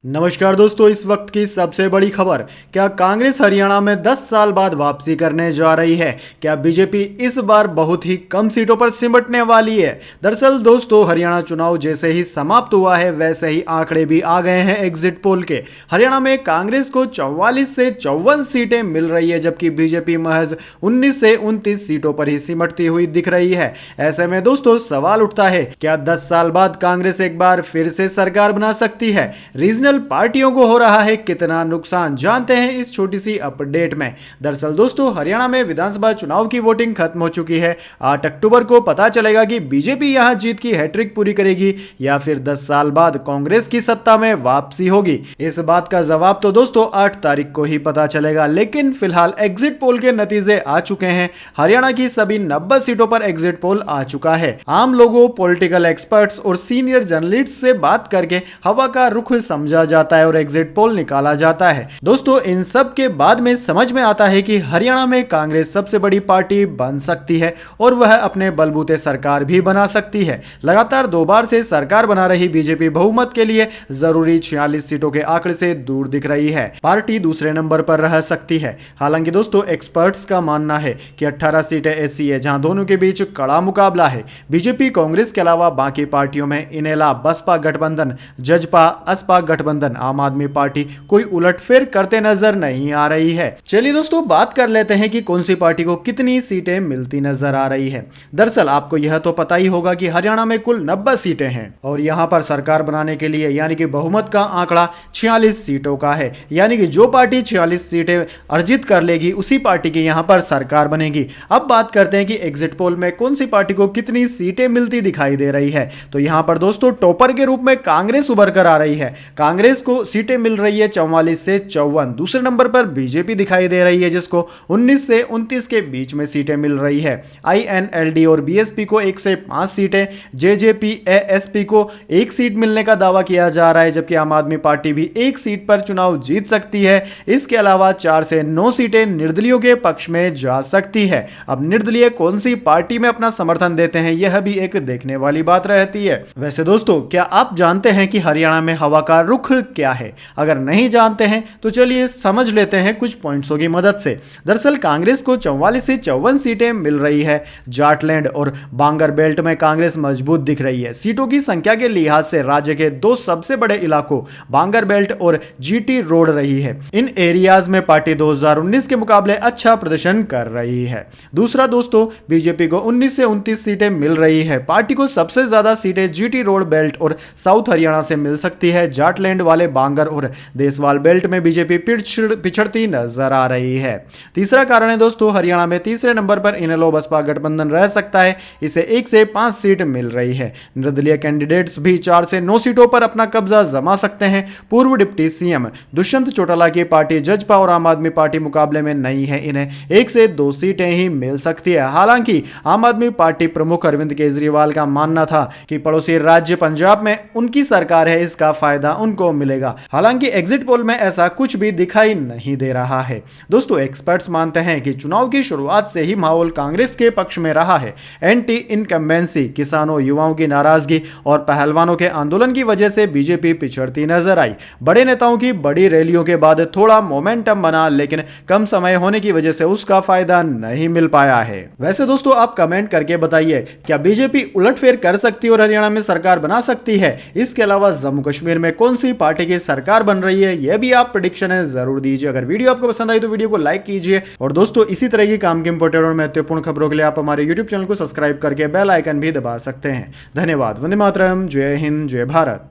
नमस्कार दोस्तों, इस वक्त की सबसे बड़ी खबर। क्या कांग्रेस हरियाणा में 10 साल बाद वापसी करने जा रही है? क्या बीजेपी इस बार बहुत ही कम सीटों पर सिमटने वाली है? दरअसल दोस्तों, हरियाणा चुनाव जैसे ही समाप्त हुआ है वैसे ही आंकड़े भी आ गए हैं एग्जिट पोल के। हरियाणा में कांग्रेस को 44 से 54 सीटें मिल रही है, जबकि बीजेपी महज 19 से 29 सीटों पर ही सिमटती हुई दिख रही है। ऐसे में दोस्तों सवाल उठता है, क्या 10 साल बाद कांग्रेस एक बार फिर से सरकार बना सकती है? रीजनल पार्टियों को हो रहा है कितना नुकसान, जानते हैं इस छोटी सी अपडेट में। दरअसल दोस्तों, हरियाणा में विधानसभा चुनाव की वोटिंग खत्म हो चुकी है। 8 अक्टूबर को पता चलेगा कि बीजेपी यहां जीत की हैट्रिक पूरी करेगी या फिर 10 साल बाद कांग्रेस की सत्ता में वापसी होगी। इस बात का जवाब तो दोस्तों 8 तारीख को ही पता चलेगा, लेकिन फिलहाल एग्जिट पोल के नतीजे आ चुके हैं। हरियाणा की सभी 90 सीटों पर एग्जिट पोल आ चुका है। आम लोगों, पॉलिटिकल एक्सपर्ट्स और सीनियर जर्नलिस्ट से बात करके हवा का रुख समझा जाता है और एग्जिट पोल निकाला जाता है। दोस्तों, इन सब के बाद में समझ में आता है कि हरियाणा में कांग्रेस सबसे बड़ी पार्टी बन सकती है और वह अपने बलबूते सरकार भी बना सकती है। लगातार 2 बार से सरकार बना रही बीजेपी बहुमत के लिए जरूरी 46 सीटों के आंकड़े से दूर दिख रही है। पार्टी दूसरे नंबर पर रह सकती है। हालांकि दोस्तों, एक्सपर्ट्स का मानना है कि 18 सीटें ऐसी है जहां दोनों के बीच कड़ा मुकाबला है। बीजेपी, कांग्रेस के अलावा बाकी पार्टियों में इनेला, बसपा गठबंधन, जजपा, असपा गठबंधन, आम आदमी पार्टी कोई उलटफेर करते नजर नहीं आ रही है। चलिए दोस्तों, बात कर लेते हैं कि कौन सी पार्टी को कितनी सीटें मिलती नजर आ रही है। दरअसल आपको यह तो पता ही होगा कि हरियाणा में कुल 90 सीटें हैं और यहां पर सरकार बनाने के लिए यानी कि बहुमत का आंकड़ा 46 सीटों का है। यानी कि जो पार्टी 46 सीटें अर्जित कर लेगी उसी पार्टी की यहां पर सरकार बनेगी। अब बात करते हैं कि एग्जिट पोल में कौन सी पार्टी को कितनी सीटें मिलती दिखाई दे रही है। तो यहां पर दोस्तों टॉपर के रूप में कांग्रेस उभर कर आ रही है। कांग्रेस को सीटें मिल रही है 44 से 54। दूसरे नंबर पर बीजेपी दिखाई दे रही है, जिसको 19 से 29 के बीच में सीटें मिल रही है। आईएनएलडी और बीएसपी को 1 से 5 सीटें, जेजेपी, एएसपी को 1 सीट मिलने का दावा किया जा रहा है, जबकि आम आदमी पार्टी भी 1 सीट पर चुनाव जीत सकती है। इसके अलावा 4 से 9 सीटें निर्दलीयों के पक्ष में जा सकती है। अब निर्दलीय कौन सी पार्टी में अपना समर्थन देते हैं, यह भी एक देखने वाली बात रहती है। वैसे दोस्तों, क्या आप जानते हैं कि हरियाणा में हवा का रुख क्या है? अगर नहीं जानते हैं तो चलिए समझ लेते हैं कुछ पॉइंट्सों की मदद से। दरअसल कांग्रेस को 44 से 54 सीटें मिल रही है। जाटलैंड और बांगर बेल्ट में कांग्रेस मजबूत दिख रही है। सीटों की संख्या के लिहाज से राज्य के 2 सबसे बड़े इलाकों बांगर बेल्ट और जीटी रोड रही है। इन एरियाज में पार्टी 2019 के मुकाबले अच्छा प्रदर्शन कर रही है। दूसरा दोस्तों, बीजेपी को 19 से 29 सीटें मिल रही है। पार्टी को सबसे ज्यादा सीटें जीटी रोड बेल्ट और साउथ हरियाणा से मिल सकती है। जाटलैंड वाले बांगर और देसवाल बेल्ट में बीजेपी पिछड़ती नजर आ रही है। तीसरा कारण है दोस्तों, हरियाणा में तीसरे नंबर पर इनेलो बसपा गठबंधन रह सकता है। इसे 1 से 5 सीट मिल रही है। निर्दलीय कैंडिडेट्स भी 4 से 9 सीटों पर अपना कब्जा जमा सकते हैं। पूर्व डिप्टी सीएम दुष्यंत चौटाला की पार्टी जजपा और आम आदमी पार्टी मुकाबले में नहीं है। इन्हें 1 से 2 सीटें ही मिल सकती है। हालांकि आम आदमी पार्टी प्रमुख अरविंद केजरीवाल का मानना था कि पड़ोसी राज्य पंजाब में उनकी सरकार है, इसका फायदा उनको मिलेगा। हालांकि एग्जिट पोल में ऐसा कुछ भी दिखाई नहीं दे रहा है। दोस्तों, एक्सपर्ट्स मानते हैं कि चुनाव की शुरुआत से ही माहौल कांग्रेस के पक्ष में रहा है। एंटी इनकम्बेंसी, किसानों, युवाओं की नाराजगी और पहलवानों के आंदोलन की वजह से बीजेपी पिछड़ती नजर आई। बड़े नेताओं की बड़ी रैलियों के बाद थोड़ा मोमेंटम बना, लेकिन कम समय होने की वजह से उसका फायदा नहीं मिल पाया है। वैसे दोस्तों, आप कमेंट करके बताइए, क्या बीजेपी उलटफेर कर सकती है और हरियाणा में सरकार बना सकती है? इसके अलावा जम्मू कश्मीर में कौन सी पार्टी की सरकार बन रही है, यह भी आप प्रेडिक्शन है जरूर दीजिए। अगर वीडियो आपको पसंद आई तो वीडियो को लाइक कीजिए और दोस्तों इसी तरह की काम की इंपॉर्टेंट और महत्वपूर्ण खबरों के लिए आप हमारे यूट्यूब चैनल को सब्सक्राइब करके बेल आइकन भी दबा सकते हैं। धन्यवाद। वंदे मातरम। जय हिंद, जय भारत।